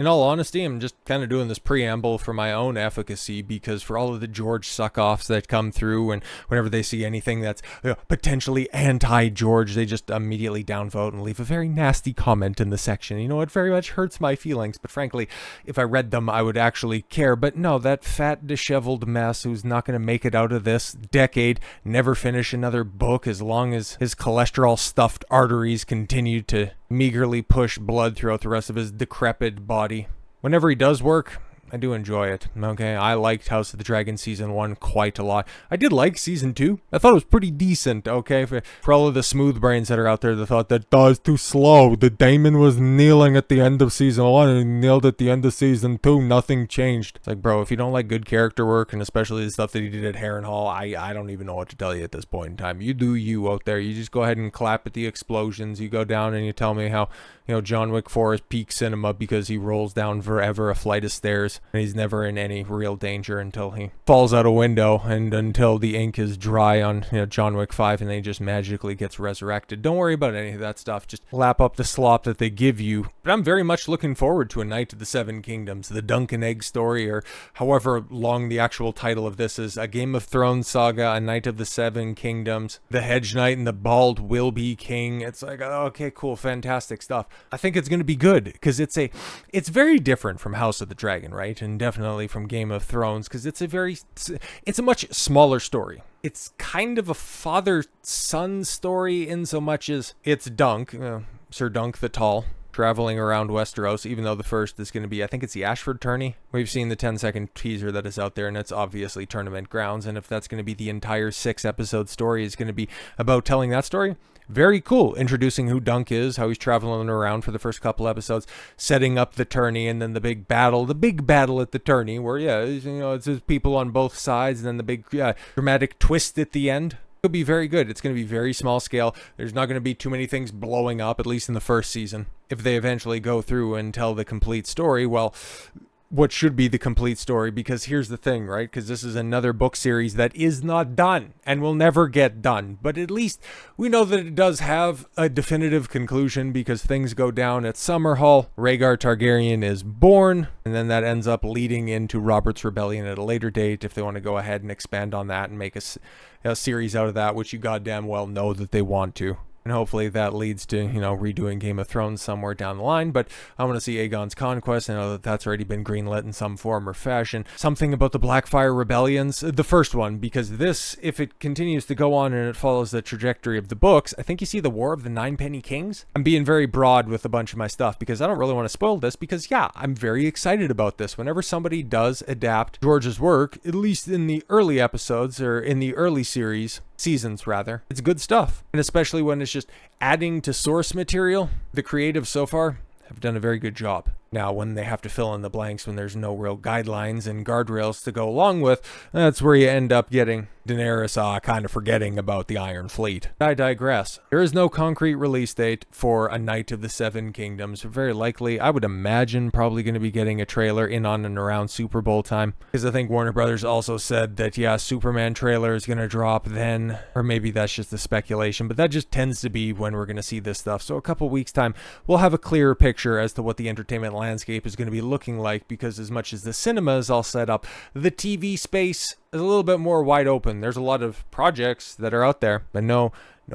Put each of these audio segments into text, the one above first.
In all honesty, I'm just kind of doing this preamble for my own efficacy, because for all of the George suck-offs that come through, and whenever they see anything that's potentially anti-George, they just immediately downvote and leave a very nasty comment in the section. You know, it very much hurts my feelings, but frankly, if I read them, I would actually care. But no, that fat, disheveled mess who's not going to make it out of this decade, never finish another book as long as his cholesterol-stuffed arteries continue to meagerly push blood throughout the rest of his decrepit body. Whenever he does work, I do enjoy it, okay? I liked House of the Dragon Season 1 quite a lot. I did like Season 2. I thought it was pretty decent, okay? For all of the smooth brains that are out there that thought that, oh, it's too slow. The Daemon was kneeling at the end of Season 1 and he kneeled at the end of Season 2. Nothing changed. It's like, bro, if you don't like good character work, and especially the stuff that he did at Harrenhal, I don't even know what to tell you at this point in time. You do you out there. You just go ahead and clap at the explosions. You go down and you tell me how, you know, John Wick 4 is peak cinema because he rolls down forever a flight of stairs and he's never in any real danger until he falls out a window, and until the ink is dry on, you know, John Wick 5 and then he just magically gets resurrected. Don't worry about any of that stuff. Just lap up the slop that they give you. But I'm very much looking forward to A Knight of the Seven Kingdoms, the Dunk and Egg story, or however long the actual title of this is. A Game of Thrones saga, A Knight of the Seven Kingdoms, the Hedge Knight and the Bald will be king. It's like, okay, cool, fantastic stuff. I think it's going to be good because it's very different from House of the Dragon, right? And definitely from Game of Thrones, because it's a much smaller story. It's kind of a father-son story in so much as it's Dunk, Sir Dunk the Tall, traveling around Westeros, even though the first is going to be, I think it's the Ashford tourney. We've seen the 10-second teaser that is out there, and it's obviously tournament grounds, and if that's going to be the entire 6-episode story is going to be about telling that story, very cool. Introducing who Dunk is, how he's traveling around for the first couple episodes, setting up the tourney, and then the big battle at the tourney, where, yeah, you know, it's just people on both sides, and then the big dramatic twist at the end. It'll be very good. It's going to be very small scale. There's not going to be too many things blowing up, at least in the first season. If they eventually go through and tell the complete story, well, what should be the complete story, because here's the thing, right? Because this is another book series that is not done and will never get done. But at least we know that it does have a definitive conclusion, because things go down at Summerhall. Rhaegar Targaryen is born, and then that ends up leading into Robert's Rebellion at a later date, if they want to go ahead and expand on that and make a series out of that, which you goddamn well know that they want to. And hopefully that leads to, you know, redoing Game of Thrones somewhere down the line. But I want to see Aegon's Conquest. I know that that's already been greenlit in some form or fashion. Something about the Blackfire Rebellions, the first one, because this, if it continues to go on and it follows the trajectory of the books, I think you see the War of the Ninepenny Kings. I'm being very broad with a bunch of my stuff because I don't really want to spoil this, because yeah, I'm very excited about this. Whenever somebody does adapt George's work, at least in the early episodes, or in the early seasons rather, it's good stuff. And especially when it's just adding to source material, the creatives so far have done a very good job. Now, when they have to fill in the blanks, when there's no real guidelines and guardrails to go along with, that's where you end up getting Daenerys kind of forgetting about the Iron Fleet. I digress. There is no concrete release date for A Knight of the Seven Kingdoms. Very likely, I would imagine, probably going to be getting a trailer in on and around Super Bowl time, because I think Warner Brothers also said that, yeah, Superman trailer is going to drop then, or maybe that's just a speculation, but that just tends to be when we're going to see this stuff. So a couple weeks time, we'll have a clearer picture as to what the entertainment landscape is going to be looking like, because as much as the cinema is all set up, the TV space is a little bit more wide open. There's a lot of projects that are out there, but no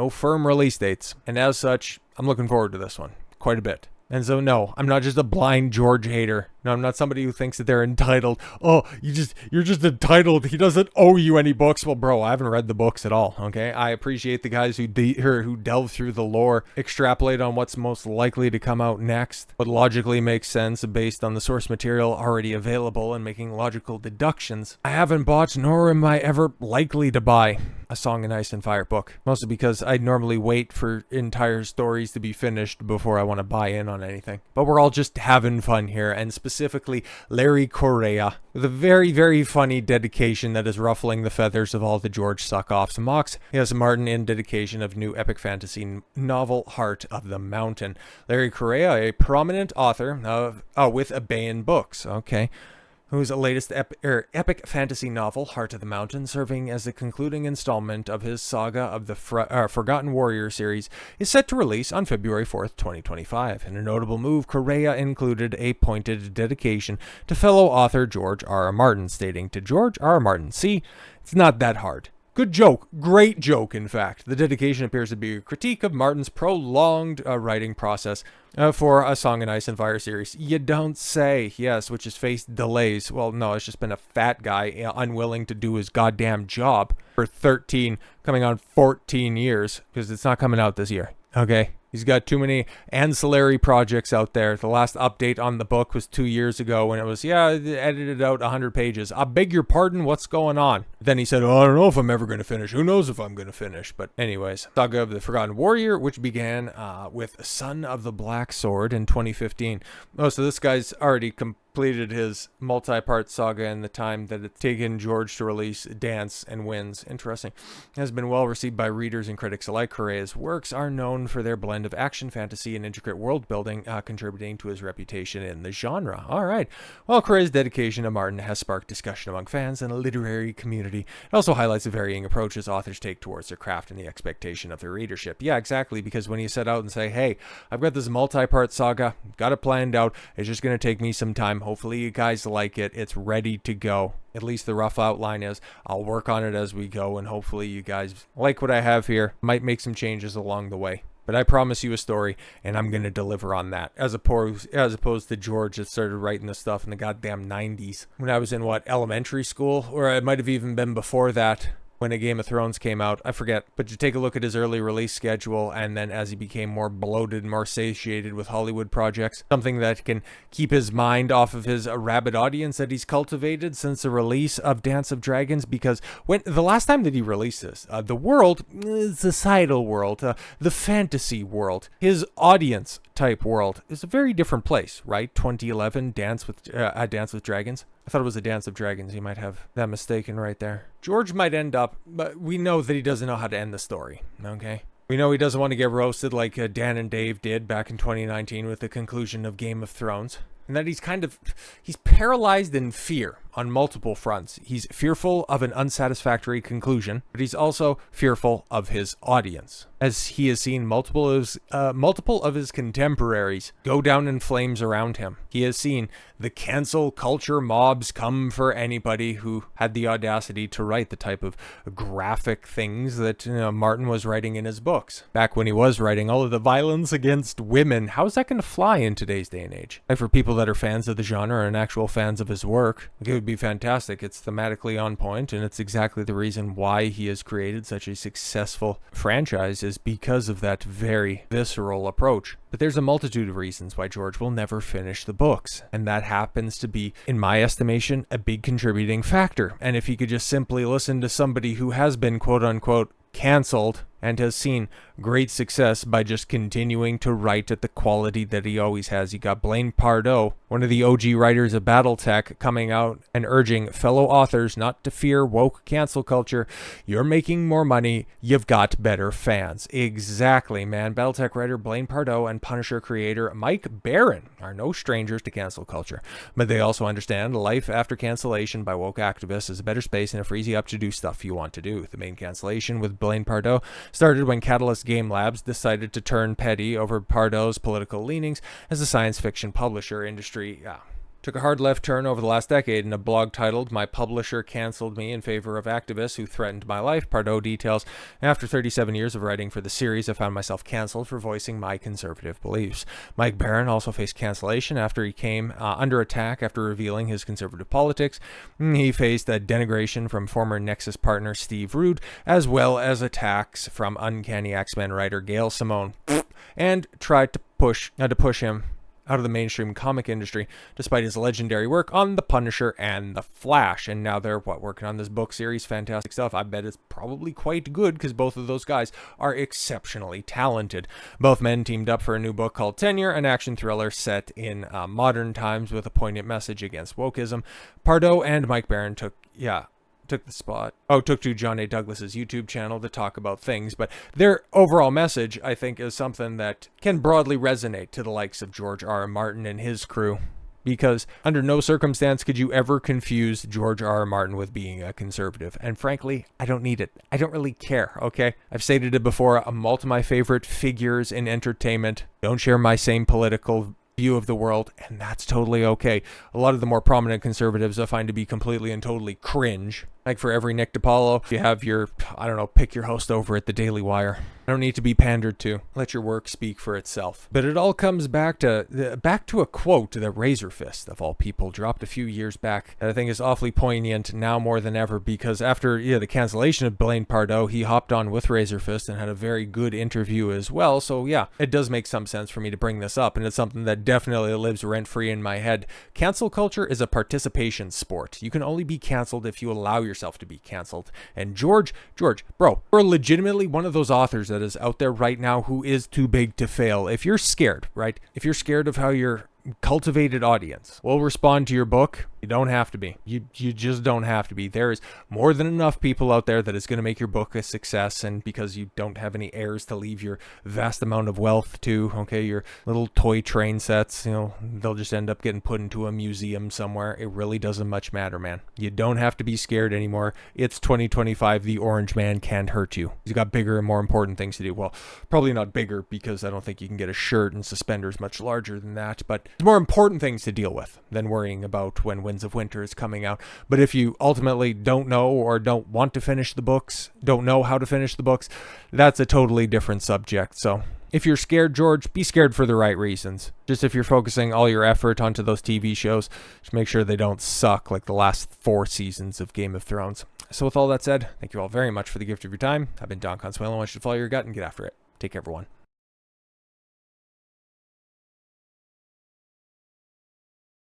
firm release dates. And as such, I'm looking forward to this one quite a bit. And so, no, I'm not just a blind George hater. No, I'm not somebody who thinks that they're entitled. Oh, you're just entitled. He doesn't owe you any books. Well, bro, I haven't read the books at all, okay? I appreciate the guys who delve through the lore, extrapolate on what's most likely to come out next, what logically makes sense based on the source material already available, and making logical deductions. I haven't bought, nor am I ever likely to buy, a Song of Ice and Fire book, mostly because I normally wait for entire stories to be finished before I want to buy in on anything. But we're all just having fun here, and specifically Larry Correia, with a very, very funny dedication that is ruffling the feathers of all the George suck-offs, mocks Martin in dedication of new epic fantasy novel Heart of the Mountain. Larry Correia, a prominent author with Abayan Books, okay, whose latest epic fantasy novel, Heart of the Mountain, serving as the concluding installment of his Saga of the Forgotten Warrior series, is set to release on February 4th, 2025. In a notable move, Correia included a pointed dedication to fellow author George R.R. Martin, stating, "To George R.R. Martin, see, it's not that hard." Good joke. Great joke, in fact. The dedication appears to be a critique of Martin's prolonged writing process for A Song of Ice and Fire series. You don't say. Yes, which has faced delays. Well, no, it's just been a fat guy unwilling to do his goddamn job for 13, coming on 14 years, because it's not coming out this year. Okay? He's got too many ancillary projects out there. The last update on the book was 2 years ago when it was, edited out 100 pages. I beg your pardon, what's going on? Then he said, I don't know if I'm ever going to finish. Who knows if I'm going to finish? But anyways, Saga of the Forgotten Warrior, which began with Son of the Black Sword in 2015. Oh, so this guy's already completed his multi-part saga in the time that it's taken George to release Dance and Winds. Interesting. It has been well received by readers and critics alike. Correia's works are known for their blend of action, fantasy, and intricate world building, contributing to his reputation in the genre. All right. Well, Correia's dedication to Martin has sparked discussion among fans and a literary community. It also highlights the varying approaches authors take towards their craft and the expectation of their readership. Yeah, exactly, because when you set out and say, hey, I've got this multi-part saga, got it planned out, it's just going to take me some time. Hopefully you guys like it. It's ready to go. At least the rough outline is. I'll work on it as we go, and hopefully you guys like what I have here. Might make some changes along the way. But I promise you a story, and I'm going to deliver on that. As opposed to George that started writing this stuff in the goddamn 90s. When I was in, elementary school? Or it might have even been before that. When a Game of Thrones came out, I forget, but you take a look at his early release schedule, and then as he became more bloated, more satiated with Hollywood projects, something that can keep his mind off of his rabid audience that he's cultivated since the release of Dance of Dragons, because when the last time that he released this, the world, societal world, the fantasy world, his audience type world is a very different place, right? 2011, Dance with Dragons. I thought it was a Dance of Dragons. You might have that mistaken right there. George might end up, but we know that he doesn't know how to end the story, okay? We know he doesn't want to get roasted like Dan and Dave did back in 2019 with the conclusion of Game of Thrones. And that he's paralyzed in fear on multiple fronts. He's fearful of an unsatisfactory conclusion, but he's also fearful of his audience, as he has seen multiple of his contemporaries go down in flames around him. He has seen the cancel culture mobs come for anybody who had the audacity to write the type of graphic things that Martin was writing in his books. Back when he was writing all of the violence against women, how's that going to fly in today's day and age? Like for people that are fans of the genre and actual fans of his work, it would be fantastic. It's thematically on point, and it's exactly the reason why he has created such a successful franchise, is because of that very visceral approach. But there's a multitude of reasons why George will never finish the books, and that happens to be, in my estimation, a big contributing factor. And if he could just simply listen to somebody who has been quote-unquote canceled and has seen great success by just continuing to write at the quality that he always has. You got Blaine Pardoe, one of the OG writers of BattleTech, coming out and urging fellow authors not to fear woke cancel culture. You're making more money. You've got better fans. Exactly, man. BattleTech writer Blaine Pardoe and Punisher creator Mike Barron are no strangers to cancel culture, but they also understand life after cancellation by woke activists is a better space, and it frees you up to do stuff you want to do. The main cancellation with Blaine Pardoe started when Catalyst Game Labs decided to turn petty over Pardoe's political leanings as a science fiction publisher. Industry took a hard left turn over the last decade. In a blog titled "My Publisher Canceled Me in Favor of Activists Who Threatened My Life," Pardoe details, "After 37 years of writing for the series, I found myself canceled for voicing my conservative beliefs." Mike Barron also faced cancellation after he came under attack after revealing his conservative politics. He faced a denigration from former Nexus partner Steve Rude, as well as attacks from Uncanny X-Men writer Gail Simone, and tried to push him out of the mainstream comic industry, despite his legendary work on The Punisher and The Flash. And now they're working on this book series. Fantastic stuff. I bet it's probably quite good, because both of those guys are exceptionally talented. Both men teamed up for a new book called Tenure, an action thriller set in modern times with a poignant message against wokeism. Pardoe and Mike Barron took to John A. Douglas's YouTube channel to talk about things, but their overall message, I think, is something that can broadly resonate to the likes of George R.R. Martin and his crew. because under no circumstance could you ever confuse George R.R. Martin with being a conservative. And frankly, I don't need it. I don't really care, okay? I've stated it before, I'm all to my favorite figures in entertainment. Don't share my same political view of the world, and that's totally okay. A lot of the more prominent conservatives I find to be completely and totally cringe. Like for every Nick DiPaolo, you have your, I don't know, pick your host over at the Daily Wire. I don't need to be pandered to. Let your work speak for itself. But it all comes back to a quote that Razor Fist, of all people, dropped a few years back that I think is awfully poignant now more than ever, because after the cancellation of Blaine Pardoe, he hopped on with Razor Fist and had a very good interview as well. So yeah, it does make some sense for me to bring this up, and it's something that definitely lives rent-free in my head. Cancel culture is a participation sport. You can only be canceled if you allow yourself to be canceled. And George, bro, you're legitimately one of those authors that is out there right now who is too big to fail. If you're scared, right? If you're scared of how your cultivated audience will respond to your book, you don't have to be. You just don't have to be. There is more than enough people out there that is going to make your book a success, and because you don't have any heirs to leave your vast amount of wealth to, okay, your little toy train sets, they'll just end up getting put into a museum somewhere. It really doesn't much matter, man. You don't have to be scared anymore. It's 2025. The orange man can't hurt you. He's got bigger and more important things to do. Well, probably not bigger, because I don't think you can get a shirt and suspenders much larger than that, but there's more important things to deal with than worrying about when Winds of Winter is coming out. But if you ultimately don't know or don't want to finish the books, don't know how to finish the books, that's a totally different subject. So if you're scared, George, be scared for the right reasons. Just if you're focusing all your effort onto those TV shows, just make sure they don't suck like the last 4 seasons of Game of Thrones. So with all that said, thank you all very much for the gift of your time. I've been Don Consuelo. I want you to follow your gut and get after it. Take care, everyone.